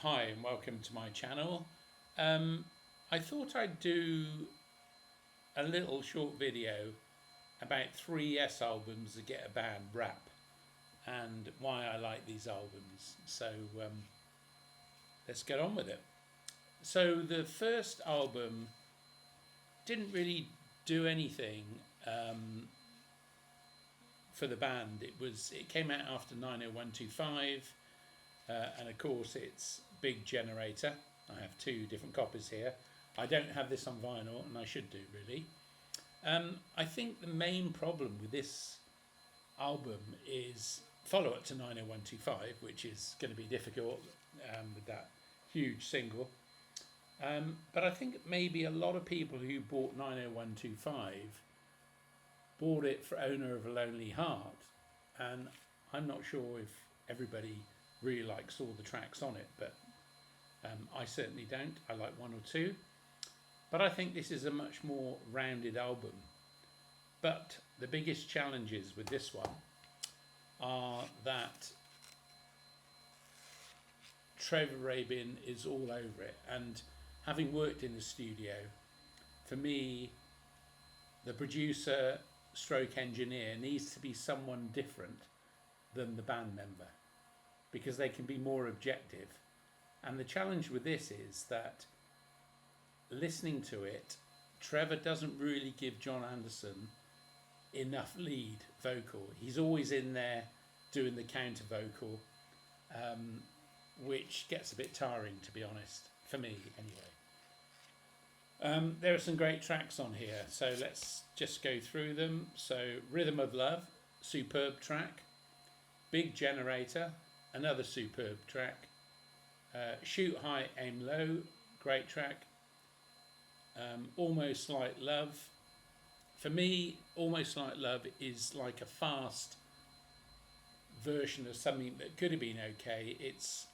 Hi and welcome to my channel. Um, I thought I'd do a little short video about three Yes albums that get a bad rap and why I like these albums. So let's get on with it. So the first album didn't really do anything um, for the band. It came out after 90125, and of course it's Big Generator. I have two different copies here. I don't have this on vinyl, and I should do really. I think the main problem with this album is follow up to 90125, which is going to be difficult with that huge single. But I think maybe a lot of people who bought 90125 bought it for Owner of a Lonely Heart, and I'm not sure if everybody really likes all the tracks on it, but I certainly don't. I like one or two. But I think this is a much more rounded album. But the biggest challenges with this one are that Trevor Rabin is all over it. And having worked in the studio, for me, the producer stroke engineer needs to be someone different than the band member because they can be more objective. And the challenge with this is that listening to it, Trevor doesn't really give John Anderson enough lead vocal. He's always in there doing the counter vocal, which gets a bit tiring, to be honest, for me anyway. There are some great tracks on here, so let's just go through them. So Rhythm of Love, superb track. Big Generator, another superb track. Shoot High, Aim Low, great track. Almost Like Love. For me, Almost Like Love is like a fast version of something that could have been okay. It's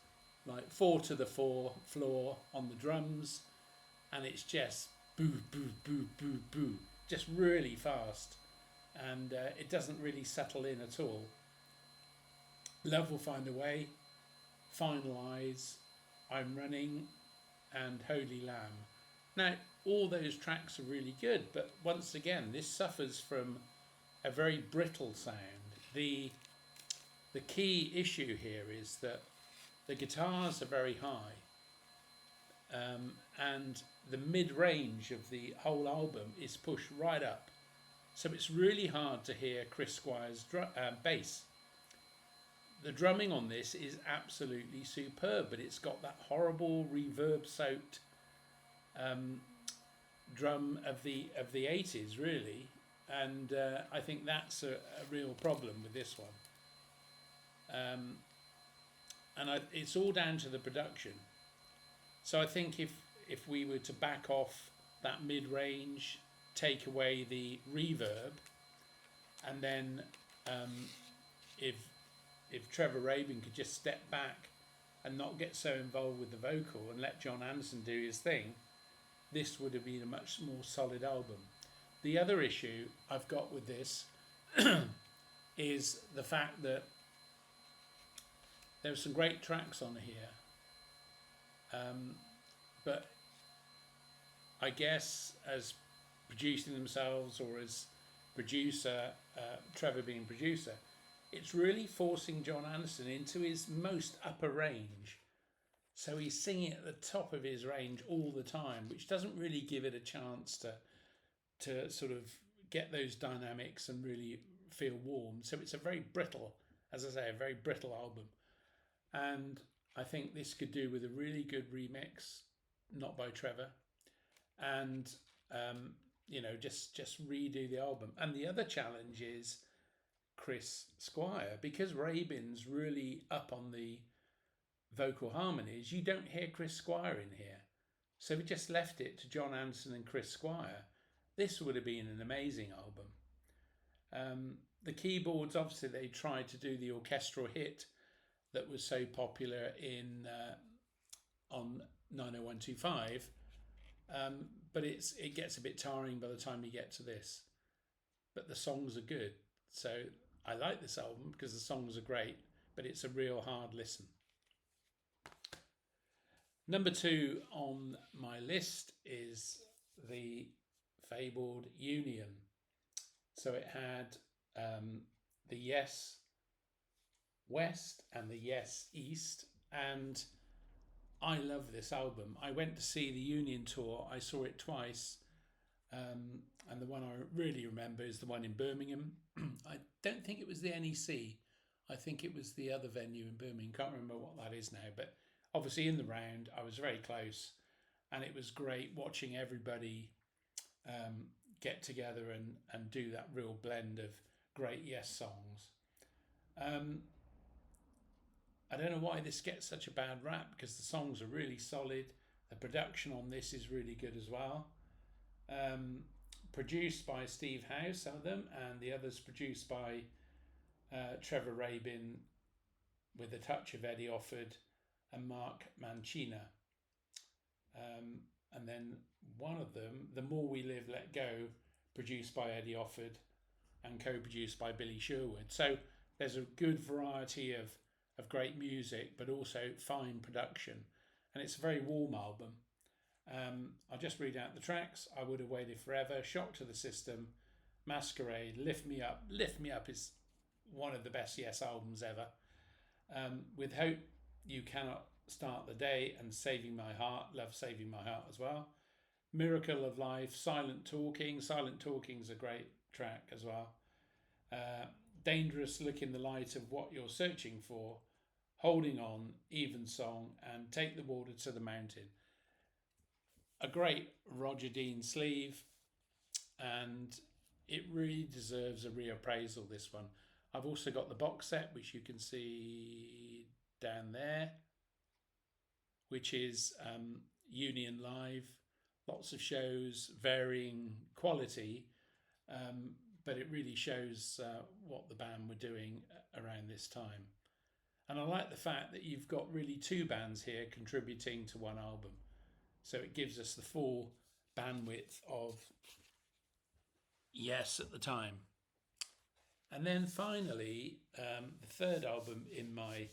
like 4 to the 4 floor on the drums, and it's just boo, boo, boo, boo, boo, just really fast, and it doesn't really settle in at all. Love Will Find a Way, Finalise, I'm Running, and Holy Lamb. Now, all those tracks are really good, but once again, this suffers from a very brittle sound. The key issue here is that the guitars are very high, and the mid-range of the whole album is pushed right up. So it's really hard to hear Chris Squire's bass. The drumming on this is absolutely superb, but it's got that horrible reverb-soaked drum of the 80s, really, and I think that's a real problem with this one. It's all down to the production. So I think if we were to back off that mid-range, take away the reverb, and then if Trevor Rabin could just step back and not get so involved with the vocal and let John Anderson do his thing, this would have been a much more solid album. The other issue I've got with this is the fact that there are some great tracks on here, but I guess as producing themselves or as producer, Trevor being producer, it's really forcing John Anderson into his most upper range. So he's singing at the top of his range all the time, which doesn't really give it a chance to sort of get those dynamics and really feel warm. So it's a very brittle, as I say, a very brittle album. And I think this could do with a really good remix, not by Trevor, and just redo the album. And the other challenge is Chris Squire, because Rabin's really up on the vocal harmonies. You don't hear Chris Squire in here, so we just left it to John Anderson and Chris Squire. This would have been an amazing album. The keyboards, obviously, they tried to do the orchestral hit that was so popular on 90125, but it gets a bit tiring by the time you get to this. But the songs are good, so I like this album because the songs are great, but it's a real hard listen. Number 2 on my list is the fabled Union. So it had the Yes West and the Yes East, and I love this album. I went to see the Union tour. I saw it twice, and the one I really remember is the one in Birmingham. I don't think it was the NEC. I think it was the other venue in Birmingham. Can't remember what that is now, but obviously in the round, I was very close, and it was great watching everybody get together and do that real blend of great Yes songs. Um, I don't know why this gets such a bad rap, because the songs are really solid. The production on this is really good as well. Um, Produced by Steve Howe, some of them, and the others produced by Trevor Rabin with a touch of Eddie Offord and Mark Mancina. And then one of them, The More We Live, Let Go, produced by Eddie Offord and co-produced by Billy Sherwood. So there's a good variety of great music, but also fine production. And it's a very warm album. I'll just read out the tracks. I Would Have Waited Forever, Shock to the System, Masquerade, Lift Me Up. Lift Me Up is one of the best Yes albums ever. With Hope, You Cannot Start the Day, and Saving My Heart. Love Saving My Heart as well. Miracle of Life, Silent Talking. Silent Talking is a great track as well. Dangerous, Look in the Light of What You're Searching For. Holding On, Even Song, and Take the Water to the Mountain. A great Roger Dean sleeve, and it really deserves a reappraisal, this one. I've also got the box set, which you can see down there, which is Union Live. Lots of shows, varying quality, but it really shows what the band were doing around this time. And I like the fact that you've got really two bands here contributing to one album. So it gives us the full bandwidth of Yes at the time. And then finally, the third album in my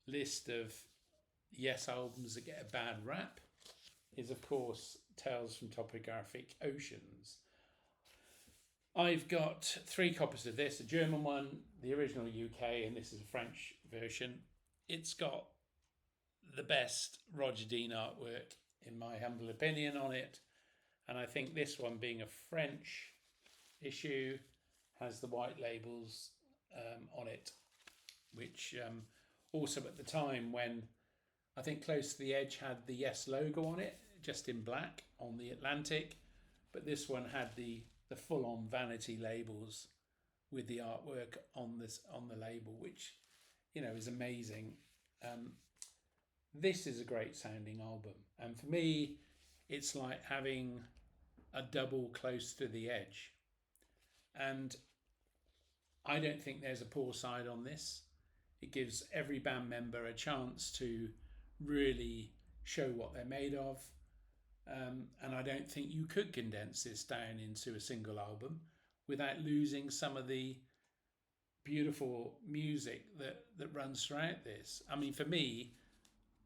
list of Yes albums that get a bad rap is, of course, Tales from Topographic Oceans. I've got 3 copies of this, a German one, the original UK, and this is a French version. It's got the best Roger Dean artwork, in my humble opinion, on it. And I think this one, being a French issue, has the white labels on it, which also at the time when I think Close to the Edge had the Yes logo on it, just in black on the Atlantic, but this one had the full-on vanity labels with the artwork on the label, which is amazing. This is a great sounding album, and for me, it's like having a double Close to the Edge. And I don't think there's a poor side on this. It gives every band member a chance to really show what they're made of. And I don't think you could condense this down into a single album without losing some of the beautiful music that runs throughout this. I mean, for me,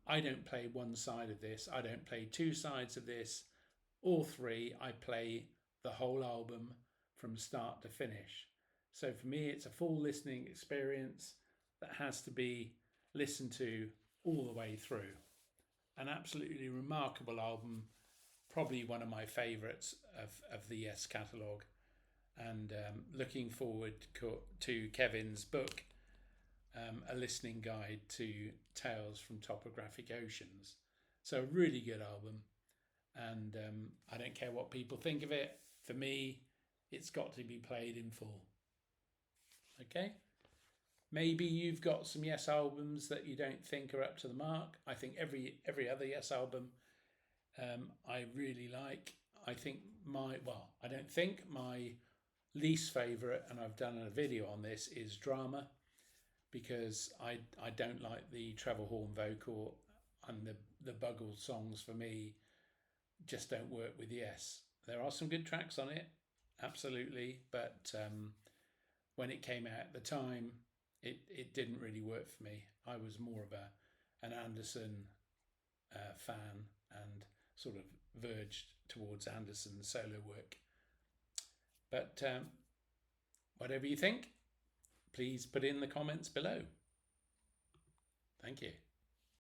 I don't play one side of this. I don't play 2 sides of this. All 3, I play the whole album from start to finish. So for me, it's a full listening experience that has to be listened to all the way through. An absolutely remarkable album, probably one of my favourites of the Yes catalogue, and looking forward to Kevin's book, A Listening Guide to Tales from Topographic Oceans. So a really good album, and I don't care what people think of it. For me, it's got to be played in full. Okay? Maybe you've got some Yes albums that you don't think are up to the mark. I think every other Yes album I really like. I think my least favourite, and I've done a video on this, is Drama, because I don't like the treble horn vocal, and the Buggles songs for me just don't work with Yes. There are some good tracks on it, absolutely, but when it came out at the time, it didn't really work for me. I was more of an Anderson fan and sort of verged towards Anderson's solo work. But whatever you think, please put in the comments below. Thank you.